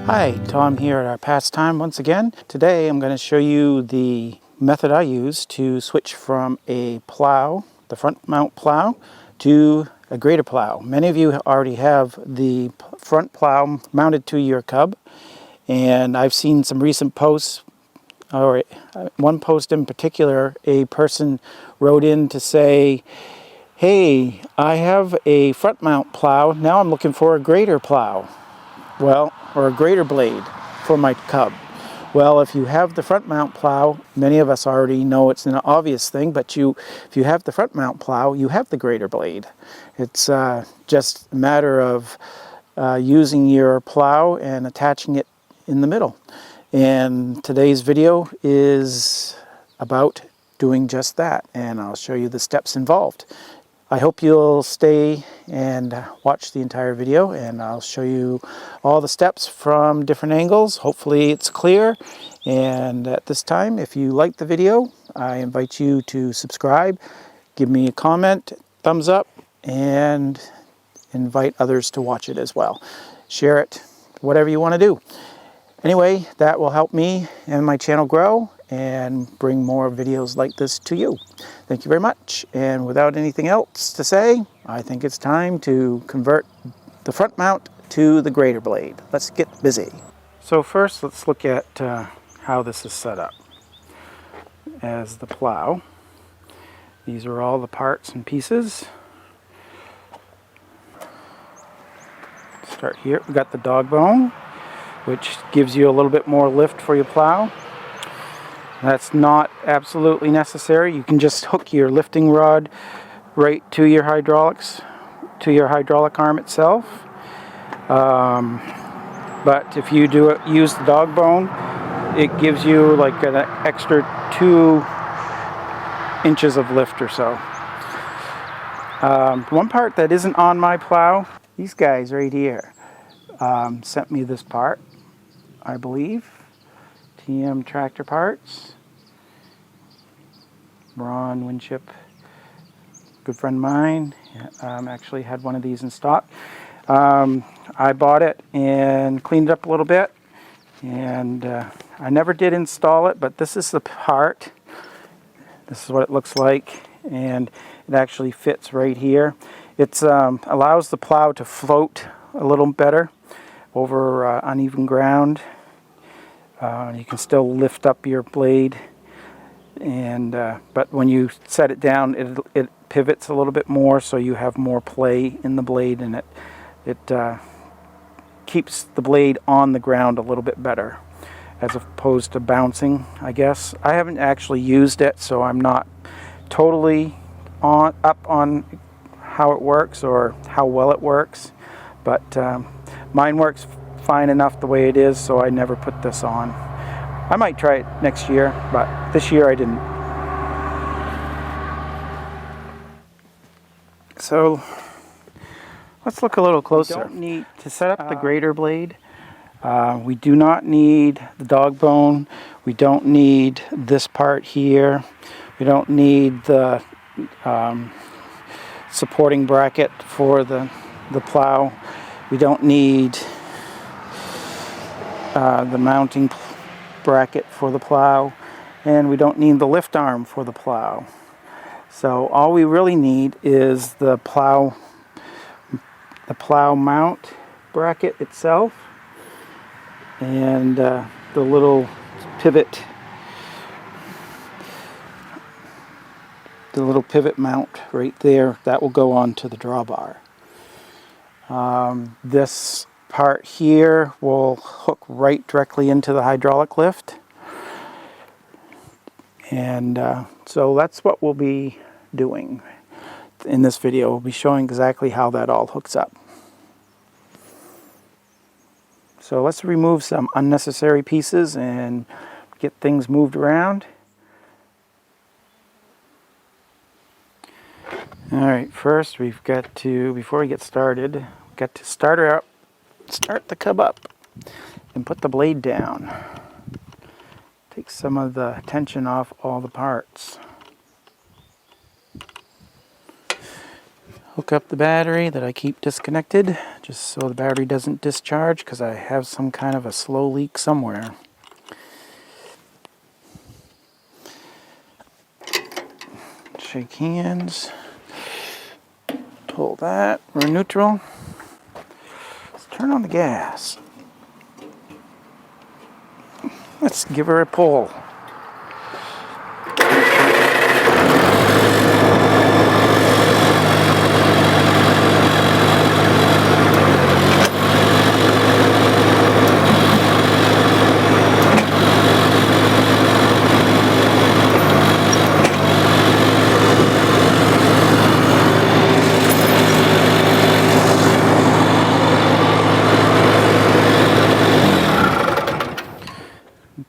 Hi, Tom here at our pastime once again. Today I'm going to show you the method I use to switch from a plow, the front mount plow, to a grader plow. Many of you already have the front plow mounted to your Cub, and I've seen some recent posts, or one post in particular, a person wrote in to say, hey, I have a front mount plow, now I'm looking for a grader plow. Well, or a grader blade for my Cub. Well, if you have the front mount plow, many of us already know it's an obvious thing, but if you have the front mount plow, you have the grader blade. It's just a matter of using your plow and attaching it in the middle. And today's video is about doing just that, and I'll show you the steps involved. I hope you'll stay and watch the entire video, and I'll show you all the steps from different angles. Hopefully it's clear. And at this time, if you like the video, I invite you to subscribe, give me a comment, thumbs up, and invite others to watch it as well. Share it, whatever you want to do. Anyway, that will help me and my channel grow and bring more videos like this to you. Thank you very much. And without anything else to say, I think it's time to convert the front mount to the grader blade. Let's get busy. So first, let's look at how this is set up. As the plow, these are all the parts and pieces. Start here. We've got the dog bone, which gives you a little bit more lift for your plow. That's not absolutely necessary. You can just hook your lifting rod right to your hydraulics, to your hydraulic arm itself. But if you use the dog bone, it gives you like an extra 2 inches of lift or so. One part that isn't on my plow, these guys right here sent me this part, I believe. TM tractor parts. Ron Winship, good friend of mine, actually had one of these in stock. I bought it and cleaned it up a little bit, and I never did install it, but this is the part. This is what it looks like, and it actually fits right here. It allows the plow to float a little better over uneven ground. You can still lift up your blade, and but when you set it down, it pivots a little bit more, so you have more play in the blade, and it keeps the blade on the ground a little bit better, as opposed to bouncing, I guess. I haven't actually used it, so I'm not totally up on how it works or how well it works, but mine works fine enough the way it is, so I never put this on. I might try it next year, but this year I didn't. So let's look a little closer. We don't need to set up the grader blade. We do not need the dog bone. We don't need this part here. We don't need the supporting bracket for the plow. We don't need the mounting bracket for the plow, and we don't need the lift arm for the plow. So all we really need is the plow mount bracket itself, and the little pivot mount right there that will go onto the drawbar. This part here will hook right directly into the hydraulic lift, and so that's what we'll be doing in this video. We'll be showing exactly how that all hooks up. So let's remove some unnecessary pieces and get things moved around. Alright, first we've got to, before we get started, we've got to start the Cub up and put the blade down. Take some of the tension off all the parts. Hook up the battery that I keep disconnected just so the battery doesn't discharge, because I have some kind of a slow leak somewhere. Shake hands. Pull that. We're neutral. Let's turn on the gas. Let's give her a pull.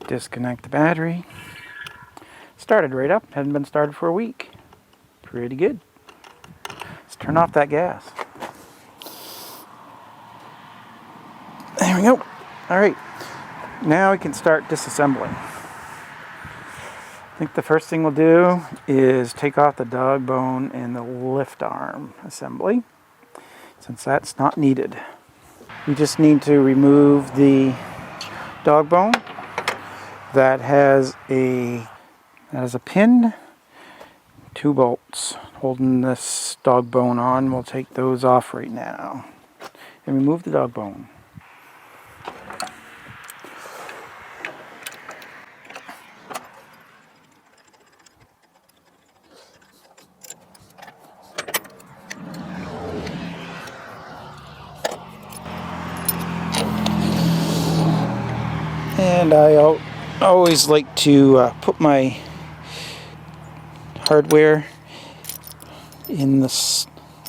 Disconnect the battery. Started right up. Hadn't been started for a week. Pretty good. Let's turn off that gas. There we go. All right. Now we can start disassembling. I think the first thing we'll do is take off the dog bone and the lift arm assembly, since that's not needed. We just need to remove the dog bone. That has a pin, 2 bolts holding this dog bone on. We'll take those off right now and remove the dog bone. And I always like to put my hardware in this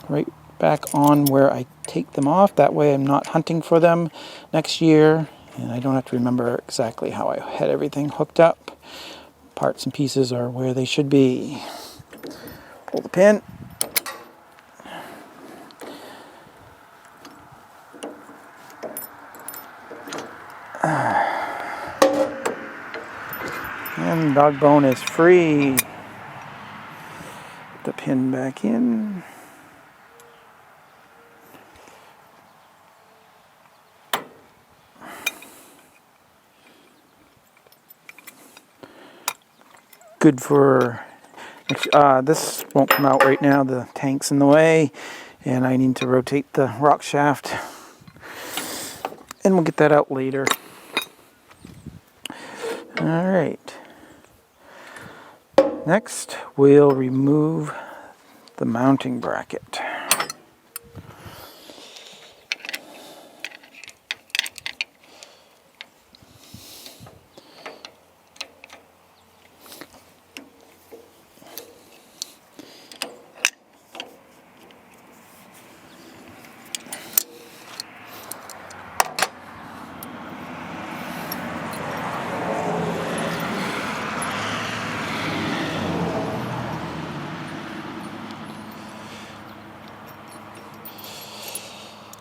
right back on where I take them off. That way I'm not hunting for them next year, and I don't have to remember exactly how I had everything hooked up. Parts and pieces are where they should be. Pull the pin. And the dog bone is free. Put the pin back in. Good for, this won't come out right now, the tank's in the way, and I need to rotate the rock shaft, and we'll get that out later. Alright. Next, we'll remove the mounting bracket.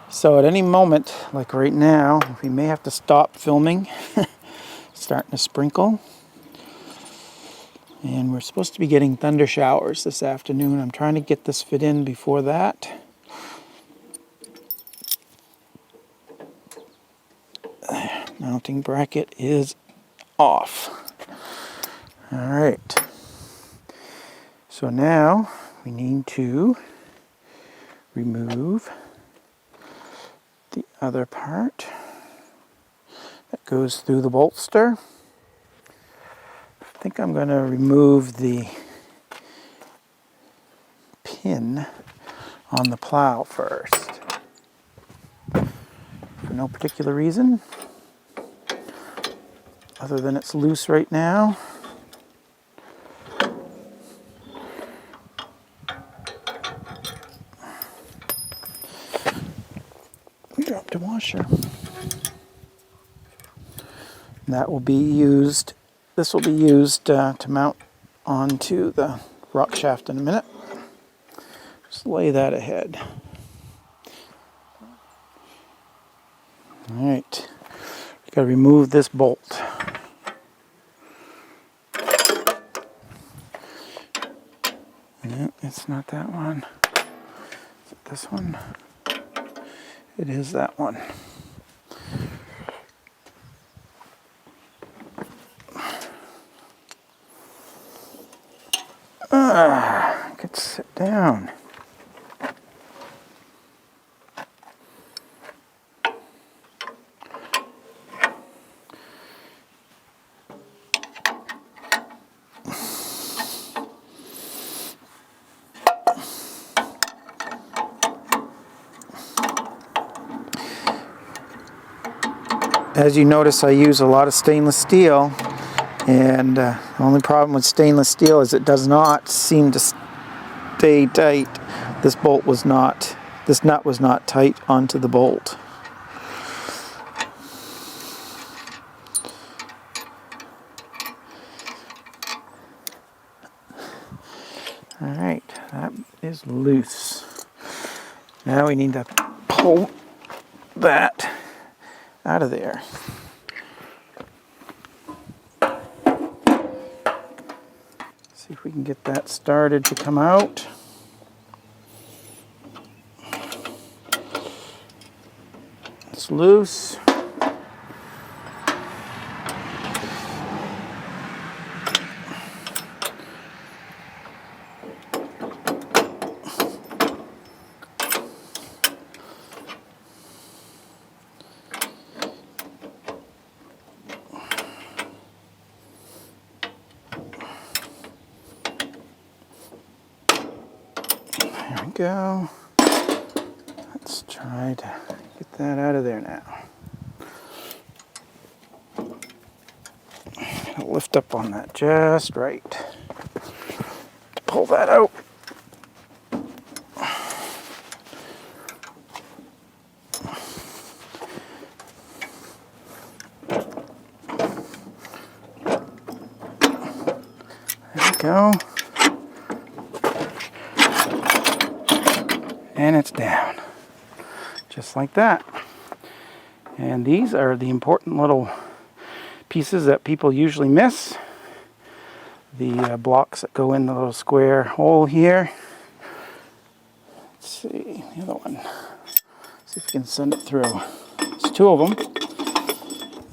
So at any moment, like right now, we may have to stop filming. Starting to sprinkle. And we're supposed to be getting thunder showers this afternoon. I'm trying to get this fit in before that. Mounting bracket is off. All right. So now we need to remove the other part that goes through the bolster. I think I'm going to remove the pin on the plow first. For no particular reason, other than it's loose right now. Dropped a washer. That will be used, this will be used to mount onto the rock shaft in a minute. Just lay that ahead. Alright, got to remove this bolt. No, it's not that one. Is it this one? It is that one. I could sit down. As you notice, I use a lot of stainless steel, and the only problem with stainless steel is it does not seem to stay tight. This nut was not tight onto the bolt. Alright, that is loose. Now we need to pull that out of there. See if we can get that started to come out. It's loose. There we go. Let's try to get that out of there now. I'll lift up on that just right. Pull that out. There we go. And it's down, just like that. And these are the important little pieces that people usually miss. The blocks that go in the little square hole here. Let's see, the other one. See if we can send it through. There's two of them.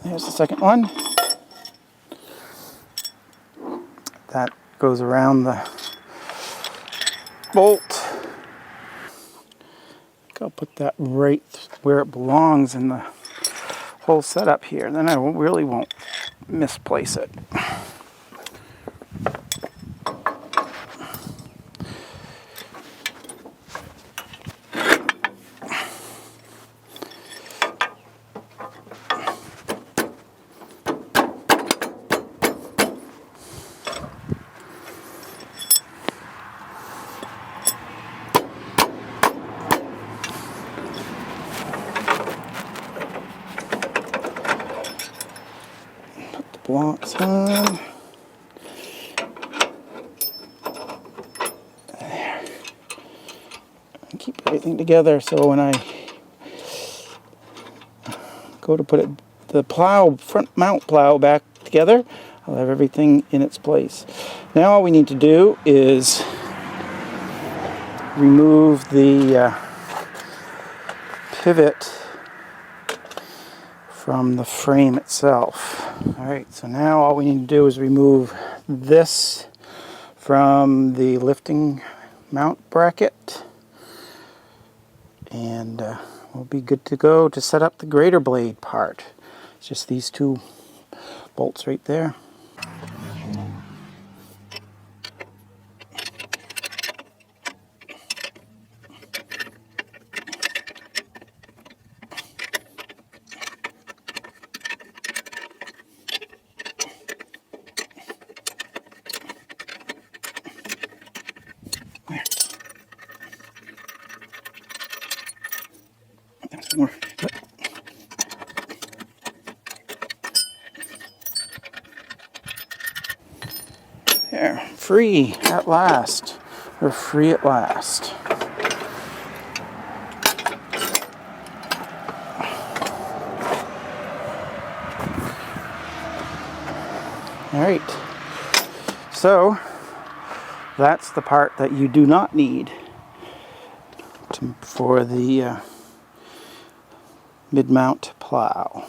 There's the second one. That goes around the bolt. I'll put that right where it belongs in the whole setup here. Then I really won't misplace it. Blocks on. There. And keep everything together so when I go to put the plow, front mount plow back together, I'll have everything in its place. Now all we need to do is remove the pivot from the frame itself. Alright, so now all we need to do is remove this from the lifting mount bracket, and we'll be good to go to set up the grater blade part. It's just these two bolts right there. More. There, free at last. We're free at last. All right. So that's the part that you do not need for the mid-mount plow.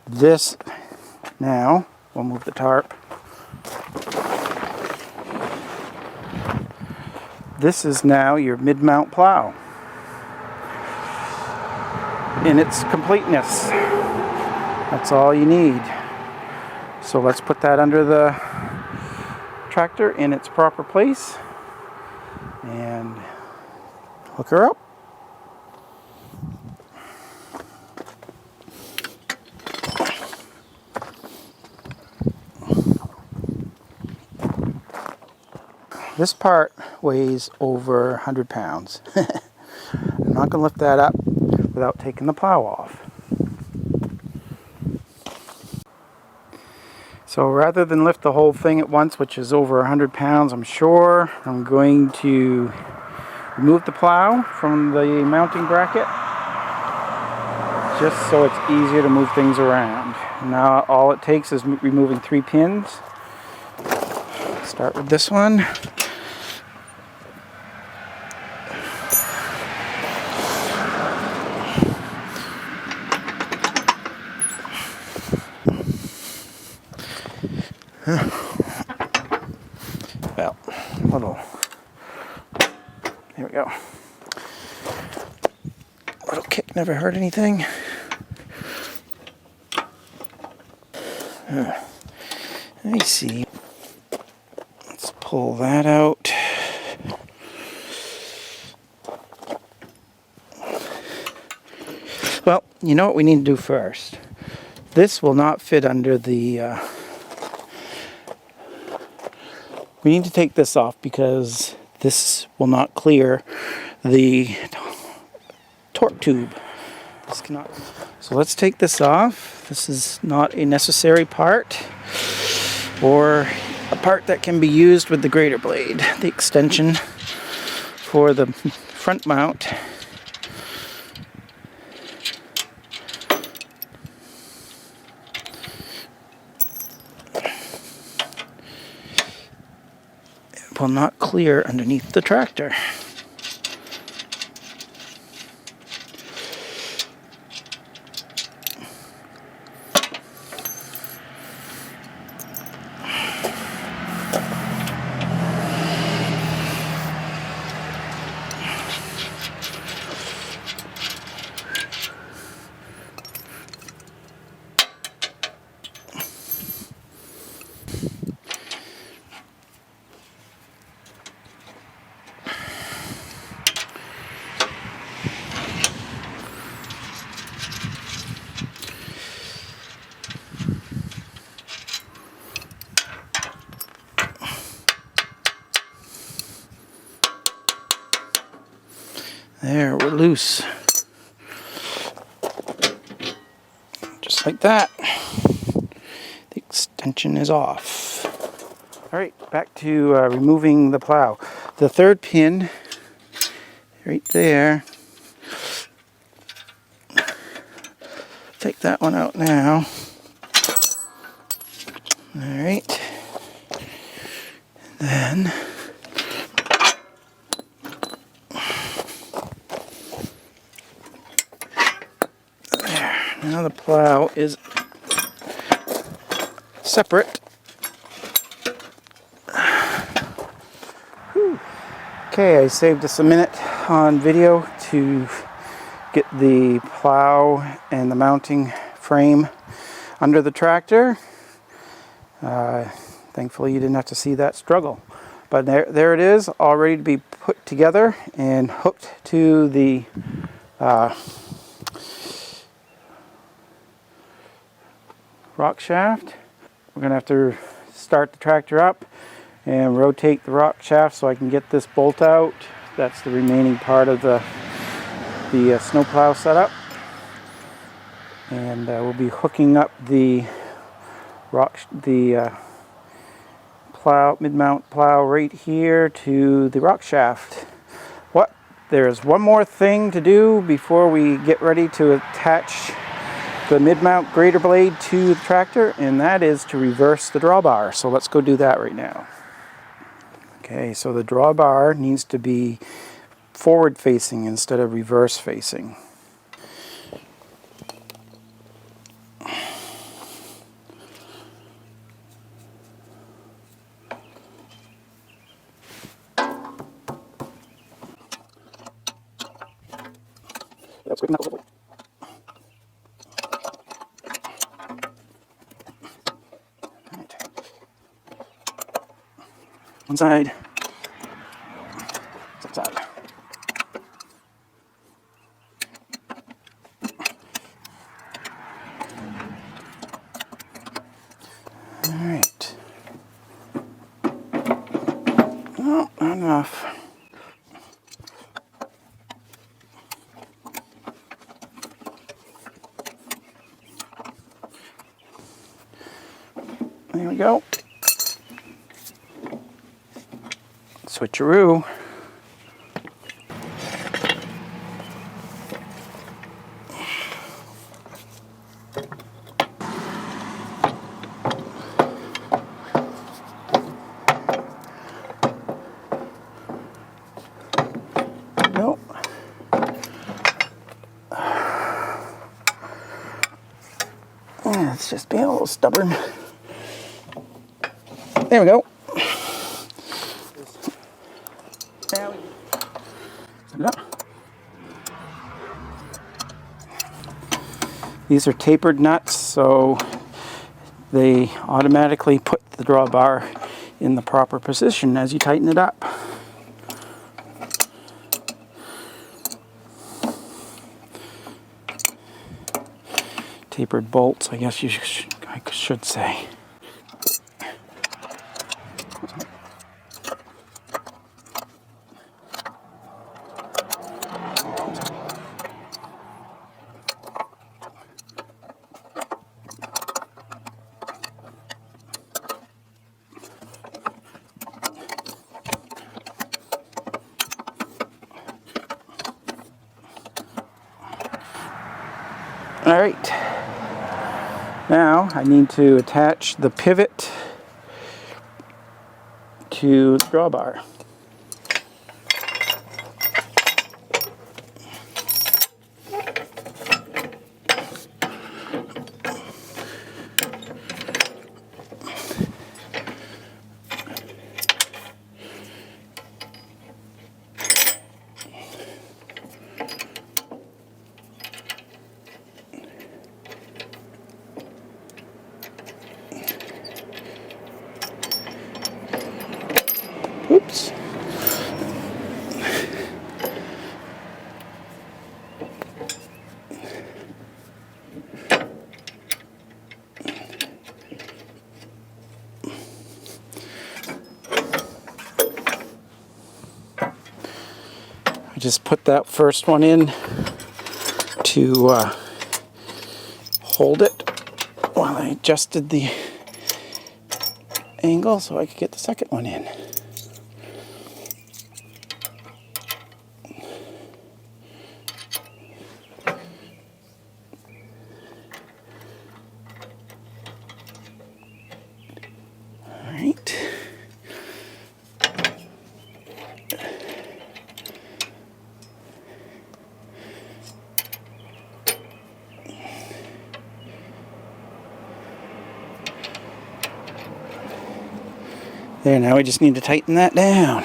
This now, we'll move the tarp. This is now your mid-mount plow in its completeness. That's all you need. So let's put that under the tractor in its proper place and hook her up. This part weighs over 100 pounds. I'm not going to lift that up without taking the plow off. So rather than lift the whole thing at once, which is over 100 pounds, I'm sure, I'm going to remove the plow from the mounting bracket just so it's easier to move things around. Now all it takes is removing 3 pins. Start with this one. Well, little, there we go. Little kick never hurt anything. Let me see. Let's pull that out. Well, you know what we need to do first. This will not fit under the we need to take this off because this will not clear the torque tube. This cannot. So let's take this off. This is not a necessary part or a part that can be used with the grater blade. The extension for the front mount. Will not clear underneath the tractor. There, we're loose. Just like that. The extension is off. Alright, back to removing the plow. The third pin, right there. Take that one out now. Alright. Then now the plow is separate. Whew. Okay, I saved us a minute on video to get the plow and the mounting frame under the tractor. Thankfully you didn't have to see that struggle. But there it is, all ready to be put together and hooked to the rock shaft. We're going to have to start the tractor up and rotate the rock shaft so I can get this bolt out. That's the remaining part of the snowplow setup. And we'll be hooking up the plow, mid-mount plow right here to the rock shaft. There's one more thing to do before we get ready to attach the mid-mount grater blade to the tractor, and that is to reverse the drawbar. So let's go do that right now. Okay, so the drawbar needs to be forward facing instead of reverse facing. That's quick knuckles. Right. One side. Other side. All right. Oh, not enough. There we go. Switcheroo. Nope. It's just being a little stubborn. There we go. Set it up. These are tapered nuts, so they automatically put the drawbar in the proper position as you tighten it up. Tapered bolts, I guess I should say. All right, now I need to attach the pivot to the drawbar. Oops. I just put that first one in to hold it while I adjusted the angle so I could get the second one in. Alright. There, now we just need to tighten that down.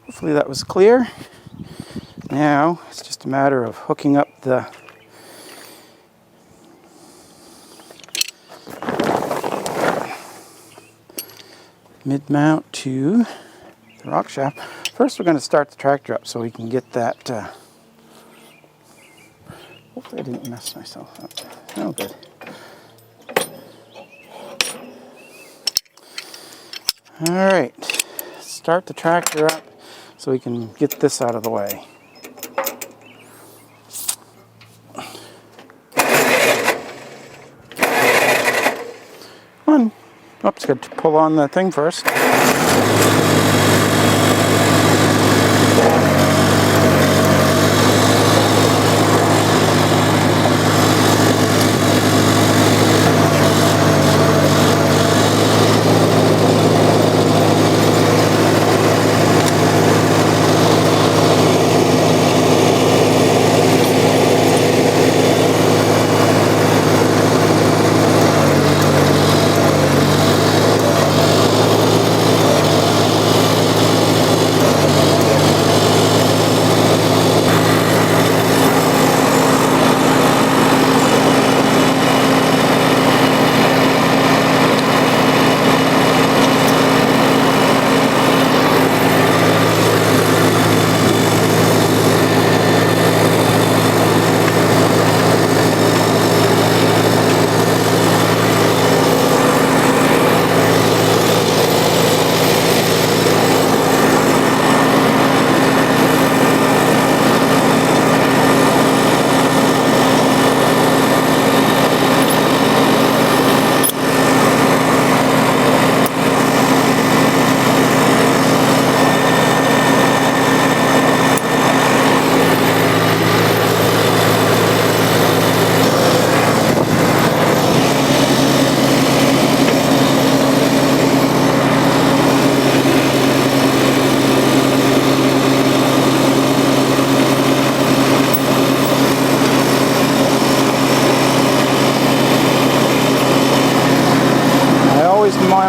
Hopefully that was clear. Now it's just a matter of hooking up the mid-mount to the rock shaft. First we're going to start the tractor up so we can get that hopefully I didn't mess myself up. Oh, good. Alright, start the tractor up so we can get this out of the way. Come on. Oops, got to pull on the thing first.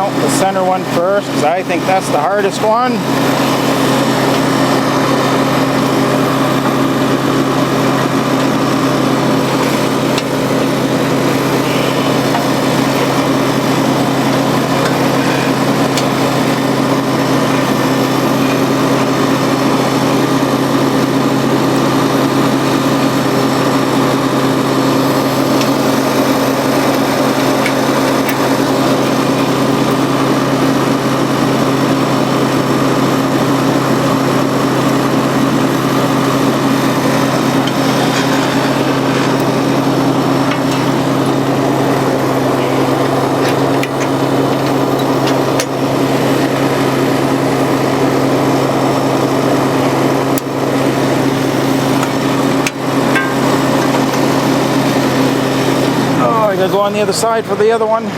mount the center one first, because I think that's the hardest one. I'm going to go on the other side for the other one.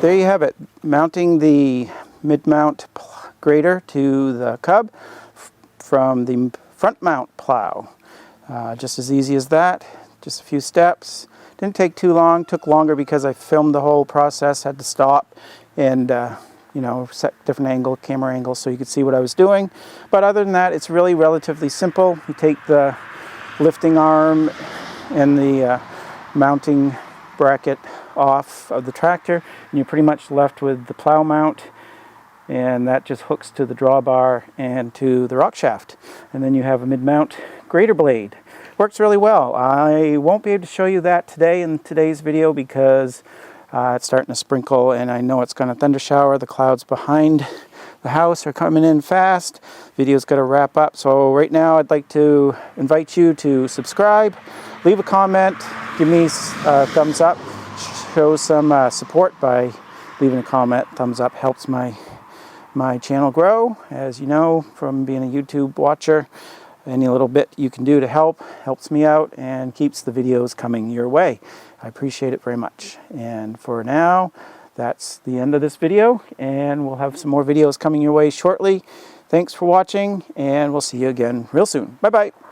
There you have it, mounting the mid-mount grader to the Cub from the front mount plow. Just as easy as that, just a few steps. Didn't take too long, took longer because I filmed the whole process, had to stop and you know, set different angle, camera angles so you could see what I was doing. But other than that, it's really relatively simple. You take the lifting arm and the mounting bracket off of the tractor, and you're pretty much left with the plow mount, and that just hooks to the drawbar and to the rock shaft, and then you have a mid-mount grader blade. Works really well. I won't be able to show you that today in today's video because it's starting to sprinkle and I know it's going to thunder shower. The clouds behind the house are coming in fast. Video's got to wrap up, so right now I'd like to invite you to subscribe, leave a comment, give me a thumbs up, show some support by leaving a comment. Thumbs up helps my channel grow. As you know from being a YouTube watcher, any little bit you can do to help helps me out and keeps the videos coming your way. I appreciate it very much. And for now, that's the end of this video, and we'll have some more videos coming your way shortly. Thanks for watching, and we'll see you again real soon. Bye-bye.